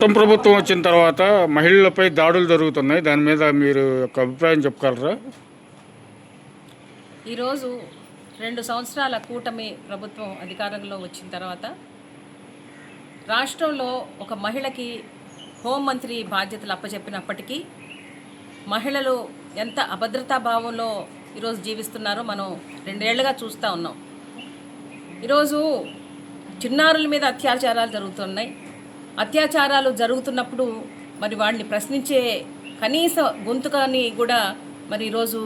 కొత్త ప్రభుత్వం వచ్చిన తర్వాత మహిళలపై దాడులు జరుగుతున్నాయి. దాని మీద మీరు ఒక అభిప్రాయం చెప్పగలరా? ఈరోజు 2 సంవత్సరాల కూటమి ప్రభుత్వం అధికారంలో వచ్చిన తర్వాత రాష్ట్రంలో ఒక మహిళకి హోంమంత్రి బాధ్యతలు అప్పచెప్పినప్పటికీ మహిళలు ఎంత అభద్రతా భావంలో ఈరోజు జీవిస్తున్నారో మనం 2 ఏళ్లుగా చూస్తూ ఉన్నాం. ఈరోజు చిన్నారుల మీద అత్యాచారాలు జరుగుతున్నాయి. అత్యాచారాలు జరుగుతున్నప్పుడు మరి వాడిని ప్రశ్నించే కనీస గొంతుకని కూడా మరి ఈరోజు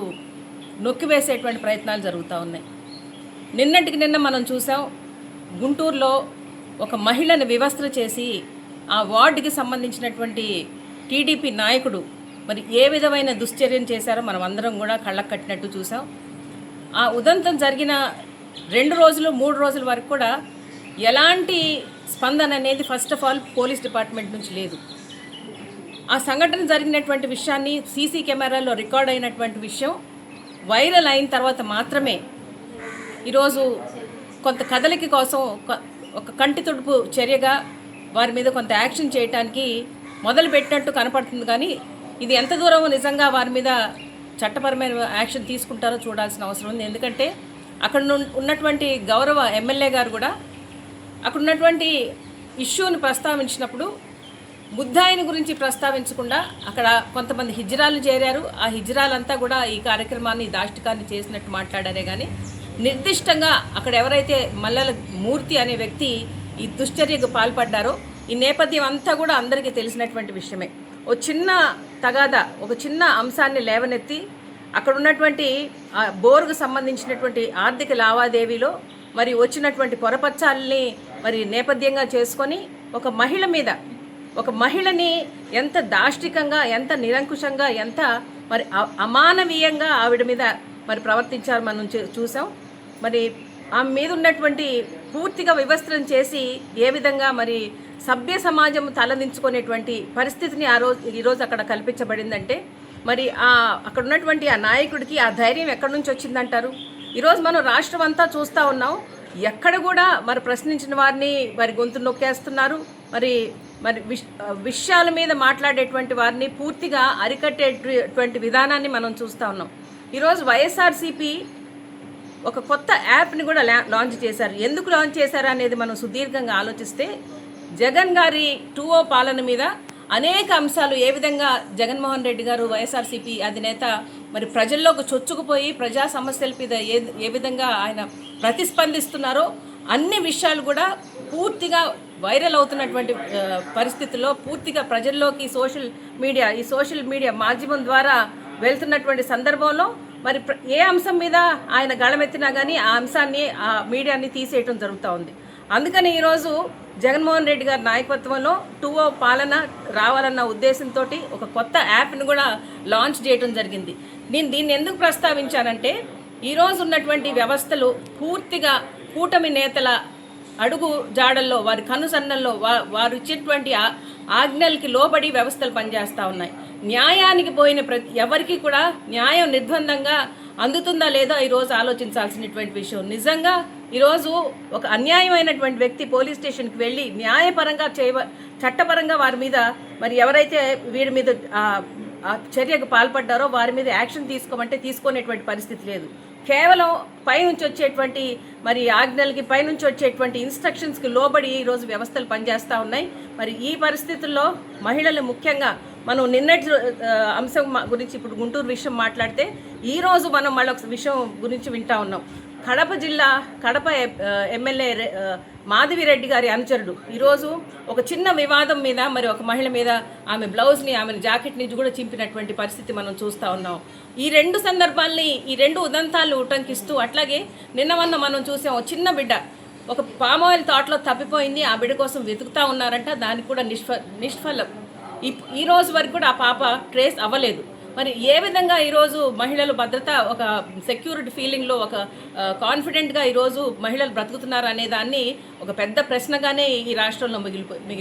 నొక్కివేసేటువంటి ప్రయత్నాలు జరుగుతూ ఉన్నాయి. నిన్నటికి నిన్న మనం చూసాం, గుంటూరులో ఒక మహిళను వివస్త్ర చేసి ఆ వార్డుకి సంబంధించినటువంటి టీడీపీ నాయకుడు మరి ఏ విధమైన దుశ్చర్యం చేశారో మనం అందరం కూడా కళ్ళకు కట్టినట్టు చూసాం. ఆ ఉదంతం జరిగిన 2 రోజులు 3 రోజుల వరకు కూడా ఎలాంటి స్పందన అనేది first of all police department నుంచి లేదు. ఆ సంఘటన జరిగినటువంటి విషయాన్ని సీసీ కెమెరాలో రికార్డ్ అయినటువంటి విషయం వైరల్ అయిన తర్వాత మాత్రమే ఈరోజు కొంత కదలిక కోసం ఒక కంటి తుడుపు చర్యగా వారి మీద కొంత యాక్షన్ చేయడానికి మొదలుపెట్టినట్టు కనపడుతుంది. కానీ ఇది ఎంత దూరం నిజంగా వారి మీద చట్టపరమైన యాక్షన్ తీసుకుంటారో చూడాల్సిన అవసరం ఉంది. ఎందుకంటే అక్కడ ఉన్నటువంటి గౌరవ ఎమ్మెల్యే గారు కూడా అక్కడ ఉన్నటువంటి ఇష్యూని ప్రస్తావించినప్పుడు ముద్దాయిని గురించి ప్రస్తావించకుండా అక్కడ కొంతమంది హిజ్రాలు చేరారు. ఆ హిజ్రాలంతా కూడా ఈ కార్యక్రమాన్ని దాష్టికాన్ని చేసినట్టు మాట్లాడారే కానీ నిర్దిష్టంగా అక్కడ ఎవరైతే మల్లెల మూర్తి అనే వ్యక్తి ఈ దుశ్చర్యకు పాల్పడ్డారో ఈ నేపథ్యం అంతా కూడా అందరికీ తెలిసినటువంటి విషయమే. ఒక చిన్న తగాదా, ఒక చిన్న అంశాన్ని లేవనెత్తి అక్కడ ఉన్నటువంటి బోర్డుకు సంబంధించినటువంటి ఆర్థిక లావాదేవీలో మరి వచ్చినటువంటి పొరపచ్చాలని మరి నేపథ్యంగా చేసుకొని ఒక మహిళ మీద, ఒక మహిళని ఎంత దాష్టికంగా, ఎంత నిరంకుశంగా, ఎంత మరి అమానవీయంగా ఆవిడ మీద మరి ప్రవర్తించారు మనం చూసాం. మరి ఆమె మీద ఉన్నటువంటి పూర్తిగా వివస్త్రం చేసి ఏ విధంగా మరి సభ్య సమాజం తలదించుకునేటువంటి పరిస్థితిని ఈరోజు అక్కడ కల్పించబడిందంటే మరి అక్కడ ఉన్నటువంటి ఆ నాయకుడికి ఆ ధైర్యం ఎక్కడి నుంచి వచ్చిందంటారు? ఈరోజు మనం రాష్ట్రం అంతా చూస్తూ ఉన్నాం. ఎక్కడ కూడా మరి ప్రశ్నించిన వారిని మరి గొంతు నొక్కేస్తున్నారు. మరి మరి విషయాల మీద మాట్లాడేటువంటి వారిని పూర్తిగా అరికట్టేటువంటి విధానాన్ని మనం చూస్తూ ఉన్నాం. ఈరోజు వైఎస్ఆర్సీపీ ఒక కొత్త యాప్ని కూడా లాంచ్ చేశారు. ఎందుకు లాంచ్ చేశారు అనేది మనం సుదీర్ఘంగా ఆలోచిస్తే జగన్ గారి 2.0 పాలన మీద అనేక అంశాలు ఏ విధంగా జగన్మోహన్ రెడ్డి గారు వైఎస్ఆర్సీపీ అధినేత మరి ప్రజల్లోకి చొచ్చుకుపోయి ప్రజా సమస్యల మీద ఏ విధంగా ఆయన ప్రతిస్పందిస్తున్నారో అన్ని విషయాలు కూడా పూర్తిగా వైరల్ అవుతున్నటువంటి పరిస్థితుల్లో పూర్తిగా ప్రజల్లోకి ఈ సోషల్ మీడియా మాధ్యమం ద్వారా వెళ్తున్నటువంటి సందర్భంలో మరి ఏ అంశం మీద ఆయన గళమెత్తినా కానీ ఆ అంశాన్ని, ఆ మీడియాని తీసేయటం జరుగుతూ ఉంది. అందుకని ఈరోజు జగన్మోహన్ రెడ్డి గారి నాయకత్వంలో 2.0 పాలన రావాలన్న ఉద్దేశంతో ఒక కొత్త యాప్ని కూడా లాంచ్ చేయడం జరిగింది. నేను దీన్ని ఎందుకు ప్రస్తావించానంటే ఈరోజు ఉన్నటువంటి వ్యవస్థలు పూర్తిగా కూటమి నేతల అడుగు జాడల్లో, వారి కనుసన్నల్లో వారు ఇచ్చేటువంటి ఆజ్ఞలకి లోబడి వ్యవస్థలు పనిచేస్తూ ఉన్నాయి. న్యాయానికి పోయిన ఎవరికి కూడా న్యాయం నిర్బంధంగా అందుతుందా లేదో ఈరోజు ఆలోచించాల్సినటువంటి విషయం. నిజంగా ఈరోజు ఒక అన్యాయమైనటువంటి వ్యక్తి పోలీస్ స్టేషన్కి వెళ్ళి న్యాయపరంగా చట్టపరంగా వారి మీద మరి ఎవరైతే వీరి మీద చర్యకు పాల్పడ్డారో వారి మీద యాక్షన్ తీసుకోమంటే తీసుకునేటువంటి పరిస్థితి లేదు. కేవలం పైనుంచి వచ్చేటువంటి మరి ఆజ్ఞలకి, పైనుంచి వచ్చేటువంటి ఇన్స్ట్రక్షన్స్కి లోబడి ఈరోజు వ్యవస్థలు పనిచేస్తూ ఉన్నాయి. మరి ఈ పరిస్థితుల్లో మహిళలు ముఖ్యంగా మనం నిన్నటి అంశం గురించి ఇప్పుడు గుంటూరు విషయం మాట్లాడితే ఈరోజు మనం మళ్ళొక విషయం గురించి వింటా ఉన్నాం. కడప ఎమ్మెల్యే మాధవిరెడ్డి గారి అనుచరుడు ఈరోజు ఒక చిన్న వివాదం మీద మరి ఒక మహిళ మీద ఆమె బ్లౌజ్ని, ఆమె జాకెట్ని కూడా చింపినటువంటి పరిస్థితి మనం చూస్తూ ఉన్నాం. ఈ 2 సందర్భాల్ని, ఈ 2 ఉదంతాలను ఉటంకిస్తూ అట్లాగే నిన్నవన్న మనం చూసాం, చిన్న బిడ్డ ఒక పామాయిల్ తోటలో తప్పిపోయింది. ఆ బిడ్డ కోసం వెతుకుతూ ఉన్నారంట. దానికి కూడా నిష్ఫలం. ఈ రోజు వరకు కూడా ఆ పాప ట్రేస్ అవ్వలేదు. మరి ఏ విధంగా ఈరోజు మహిళలు భద్రత, ఒక సెక్యూరిటీ ఫీలింగ్లో, ఒక కాన్ఫిడెంట్గా ఈరోజు మహిళలు బ్రతుకుతున్నారు అనే దాన్ని ఒక పెద్ద ప్రశ్నగానే ఈ రాష్ట్రంలో మిగిలిపోయింది.